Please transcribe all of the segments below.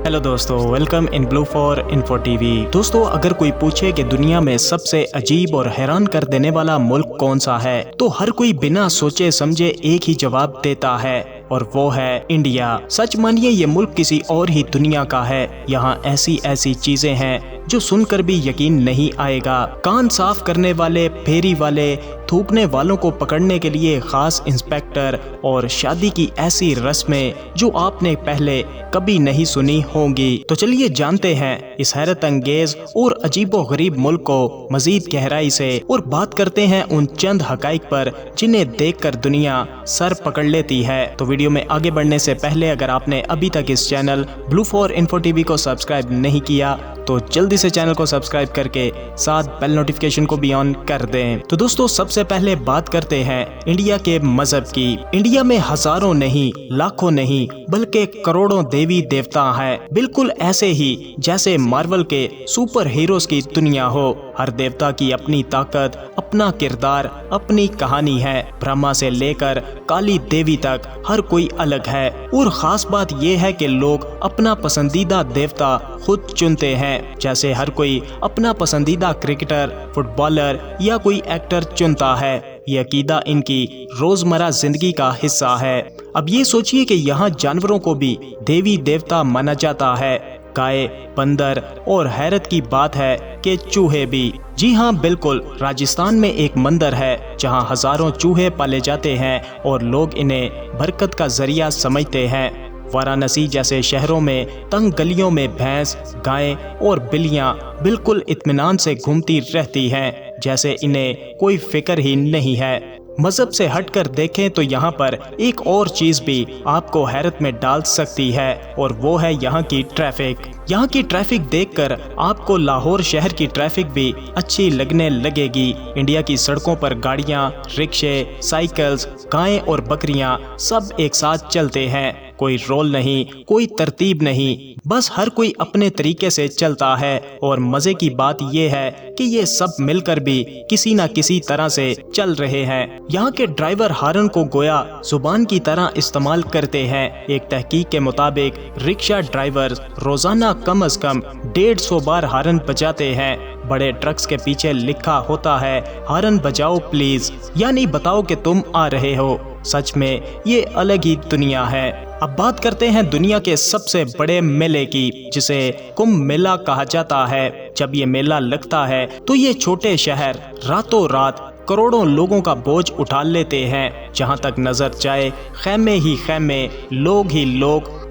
Hello दोस्तों, welcome in blue for info TV. दोस्तों, अगर कोई पूछे कि दुनिया में सबसे अजीब और हैरान कर देने वाला मुल्क कौन सा है, तो हर कोई बिना सोचे समझे एक ही जवाब देता है, और वो है इंडिया। सच मानिए, ये मुल्क किसी और ही दुनिया का है। यहाँ ऐसी ऐसी चीजें हैं जो सुनकर भी यकीन नहीं आएगा। कान साफ करने वाले, फेरी वाले, थूकने वालों को पकड़ने के लिए खास इंस्पेक्टर, और शादी की ऐसी रस्में जो आपने पहले कभी नहीं सुनी होंगी। तो चलिए जानते हैं इस हैरत अंगेज और अजीबो गरीब मुल्क को मजीद गहराई से, और बात करते हैं उन चंद हकाइक पर जिन्हें देखकर दुनिया सर पकड़ लेती है। तो वीडियो में आगे बढ़ने से पहले अगर आपने अभी तक इस channel blue for info TV को सब्सक्राइब नहीं किया तो जल्दी से चैनल को सब्सक्राइब करके साथ बेल नोटिफिकेशन को भी ऑन कर दें। तो दोस्तों, सबसे पहले बात करते हैं इंडिया के मजहब की। इंडिया में हजारों नहीं, लाखों नहीं, बल्कि करोड़ों देवी देवता हैं। बिल्कुल ऐसे ही जैसे मार्वल के सुपर हीरोज की दुनिया हो। हर देवता की अपनी ताकत, अपना किरदार, अपनी कहानी है। ब्रह्मा से लेकर काली देवी तक हर कोई अलग है। और खास बात यह है कि लोग अपना पसंदीदा देवता खुद चुनते हैं। जैसे हर कोई अपना पसंदीदा क्रिकेटर, फुटबॉलर या कोई एक्टर चुनता है। ये अकीदा इनकी रोजमर्रा जिंदगी का हिस्सा है। अब ये सोचिए कि यहाँ जानवरों को भी देवी देवता माना जाता है। गाय, बंदर, और हैरत की बात है कि चूहे भी। जी हाँ, बिल्कुल, राजस्थान में एक मंदिर है जहाँ हजारों चूहे पाले जाते हैं और लोग इन्हें बरकत का जरिया समझते हैं। वाराणसी जैसे शहरों में तंग गलियों में भैंस, गायें और बिल्लियां बिल्कुल इत्मीनान से घूमती रहती हैं, जैसे इन्हें कोई फिक्र ही नहीं है। मजहब से हटकर देखें तो यहाँ पर एक और चीज भी आपको हैरत में डाल सकती है, और वो है यहाँ की ट्रैफिक। यहाँ की ट्रैफिक देखकर आपको लाहौर शहर की ट्रैफिक भी अच्छी लगने लगेगी। इंडिया की सड़कों पर गाड़ियाँ, रिक्शे, साइकिल्स, गायें और बकरियाँ सब एक साथ चलते हैं। कोई रोल नहीं, कोई तरतीब नहीं, बस हर कोई अपने तरीके से चलता है। और मजे की बात यह है कि ये सब मिलकर भी किसी न किसी तरह से चल रहे हैं। यहाँ के ड्राइवर हॉर्न को गोया जुबान की तरह इस्तेमाल करते हैं। एक तहकीक के मुताबिक रिक्शा ड्राइवर रोजाना कम से कम 150 बार हॉर्न बजाते हैं। बड़े ट्रक्स के पीछे लिखा होता है, हॉर्न बजाओ प्लीज, यानी बताओ कि तुम आ रहे हो। सच में ये अलग ही दुनिया है। अब बात करते हैं दुनिया के सबसे बड़े मेले की, जिसे कुंभ मेला कहा जाता है। जब ये मेला लगता है तो ये छोटे शहर रातों रात करोड़ों लोगों का बोझ उठा लेते हैं। जहां तक नजर जाए खैमे ही खैमे, लोग ही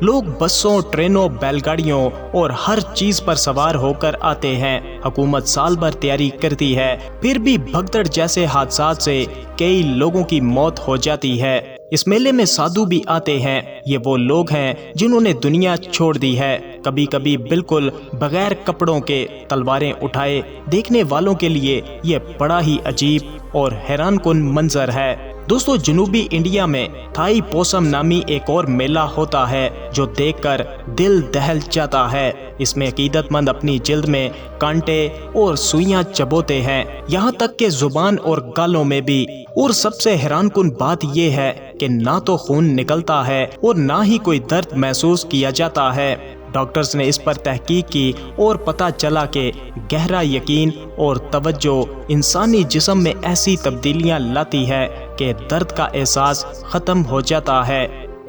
लोग बसों, ट्रेनों, बैलगाड़ियों और हर चीज पर सवार होकर आते हैं। हुकूमत साल भर तैयारी करती है, फिर भी भगदड़ जैसे हादसात से कई लोगों की मौत हो जाती है। इस मेले में साधु भी आते हैं। ये वो लोग हैं जिन्होंने दुनिया छोड़ दी है, कभी कभी बिल्कुल बगैर कपड़ों के, तलवारें उठाए। देखने वालों के लिए ये बड़ा ही अजीब और हैरानकुन मंजर है। दोस्तों, जनूबी इंडिया में थाई पोसम नामी एक और मेला होता है जो देखकर दिल दहल जाता है। इसमें अकीदतमंद अपनी जिल्द में कांटे और सुइयां चबोते हैं, यहाँ तक के जुबान और गालों में भी। और सबसे हैरानकुन बात यह है कि ना तो खून निकलता है और ना ही कोई दर्द महसूस किया जाता है। डॉक्टर्स ने इस पर तहकीक की और पता चला कि गहरा यकीन और तवज्जो इंसानी जिस्म में ऐसी तब्दीलियां लाती है कि दर्द का एहसास खत्म हो जाता है।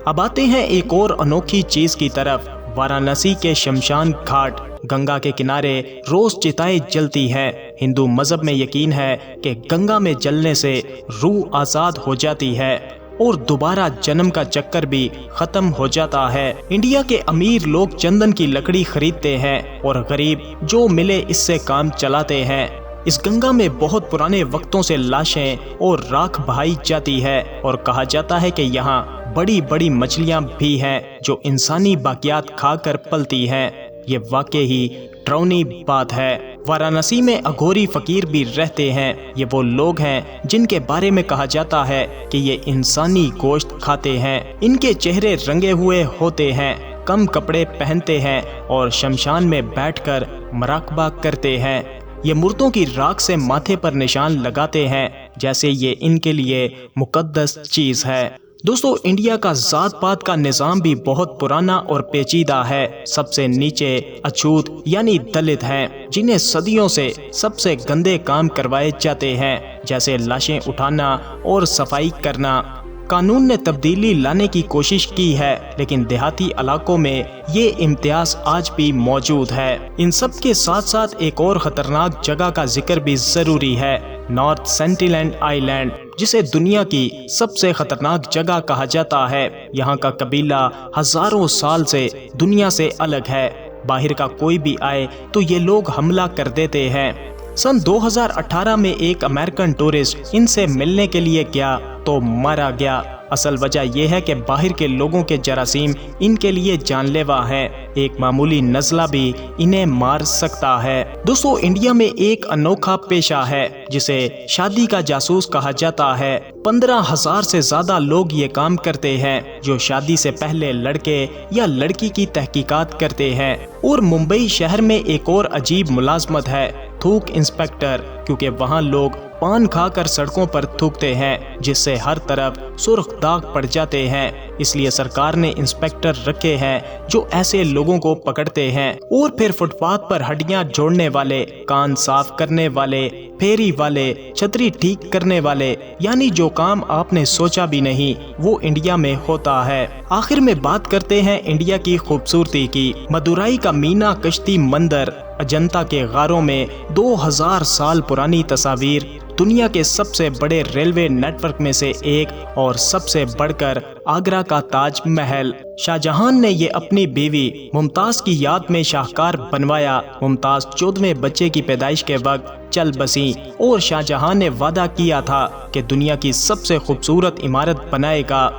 अब आते हैं एक और अनोखी चीज की तरफ। वाराणसी के शमशान घाट, गंगा के किनारे रोज चिताएं जलती हैं। हिंदू मजहब में यकीन है कि गंगा में जलने से रूह आजाद हो जाती है और दोबारा जन्म का चक्कर भी खत्म हो जाता है। इंडिया के अमीर लोग चंदन की लकड़ी खरीदते हैं और गरीब जो मिले इससे काम चलाते हैं। इस गंगा में बहुत पुराने वक्तों से लाशें और राख बहाई जाती है, और कहा जाता है कि यहाँ बड़ी बड़ी मछलियाँ भी हैं जो इंसानी बाकियात खाकर पलती हैं। ये वाकई ही डरावनी बात है। वाराणसी में अघोरी फकीर भी रहते हैं। ये वो लोग हैं जिनके बारे में कहा जाता है कि ये इंसानी गोश्त खाते हैं। इनके चेहरे रंगे हुए होते हैं, कम कपड़े पहनते हैं और शमशान में बैठकर मराकबा करते हैं। ये मुर्दों की राख से माथे पर निशान लगाते हैं, जैसे ये इनके लिए मुकद्दस चीज है। दोस्तों इंडिया का जात पात का निज़ाम भी बहुत पुराना और पेचीदा है। सबसे नीचे अछूत यानी दलित हैं, जिन्हें सदियों से सबसे गंदे काम करवाए जाते हैं, जैसे लाशें उठाना और सफाई करना। कानून ने तब्दीली लाने की कोशिश की है, लेकिन देहाती इलाकों में ये इम्तियाज आज भी मौजूद है। इन सब के साथ साथ एक और खतरनाक जगह का जिक्र भी जरूरी है, नॉर्थ सेंटिनल आइलैंड, जिसे दुनिया की सबसे खतरनाक जगह कहा जाता है। यहाँ का कबीला हजारों साल से दुनिया से अलग है। बाहर का कोई भी आए तो ये लोग हमला कर देते हैं। सन 2018 में एक अमेरिकन टूरिस्ट इनसे मिलने के लिए गया तो मारा गया। असल वजह यह है कि बाहर के लोगों के जरासीम इनके लिए जानलेवा है। एक मामूली नज़ला भी इन्हें मार सकता है। दोस्तों इंडिया में एक अनोखा पेशा है जिसे शादी का जासूस कहा जाता है। 15,000 से ज्यादा लोग ये काम करते हैं, जो शादी से पहले लड़के या लड़की की तहकीकात करते हैं। और मुंबई शहर में एक और अजीब मुलाजमत है, थूक इंस्पेक्टर, क्योंकि वहाँ लोग पान खाकर सड़कों पर थूकते हैं, जिससे हर तरफ सुर्ख दाग पड़ जाते हैं। इसलिए सरकार ने इंस्पेक्टर रखे हैं जो ऐसे लोगों को पकड़ते हैं। और फिर फुटपाथ पर हड्डियां जोड़ने वाले, कान साफ करने वाले, फेरी वाले, छतरी ठीक करने वाले, यानी जो काम आपने सोचा भी नहीं वो इंडिया में होता है। आखिर में बात करते हैं इंडिया की खूबसूरती की। मदुराई का मीना कश्ती मंदिर, अजंता के गारों में 2000 साल पुरानी तस्वीर, दुनिया के सबसे बड़े रेलवे नेटवर्क में से एक, और सबसे बढ़कर आगरा का ताज महल। शाहजहां ने ये अपनी बीवी मुमताज की याद में शाहकार बनवाया। मुमताज 14वें बच्चे की पैदाइश के वक्त चल बसी और शाहजहां ने वादा किया था कि दुनिया की सबसे खूबसूरत इमारत बनाएगा।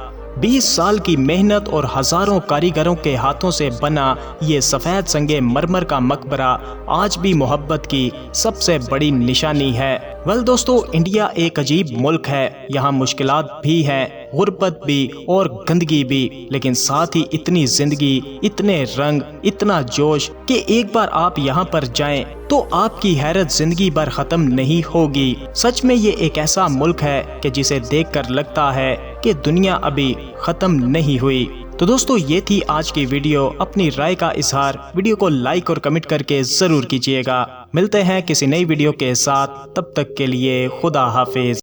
20 साल की मेहनत और हजारों कारीगरों के हाथों से बना ये सफेद संगे मरमर का मकबरा आज भी मोहब्बत की सबसे बड़ी निशानी है। वेल दोस्तों, इंडिया एक अजीब मुल्क है। यहाँ मुश्किलात भी हैं, गुर्बत भी और गंदगी भी, लेकिन साथ ही इतनी जिंदगी, इतने रंग, इतना जोश कि एक बार आप यहाँ पर जाएं तो आपकी हैरत जिंदगी भर खत्म नहीं होगी। सच में ये एक ऐसा मुल्क है कि जिसे देखकर लगता है कि दुनिया अभी खत्म नहीं हुई। तो दोस्तों ये थी आज की वीडियो। अपनी राय का इजहार वीडियो को लाइक और कमेंट करके जरूर कीजिएगा। मिलते हैं किसी नई वीडियो के साथ, तब तक के लिए खुदा हाफिज।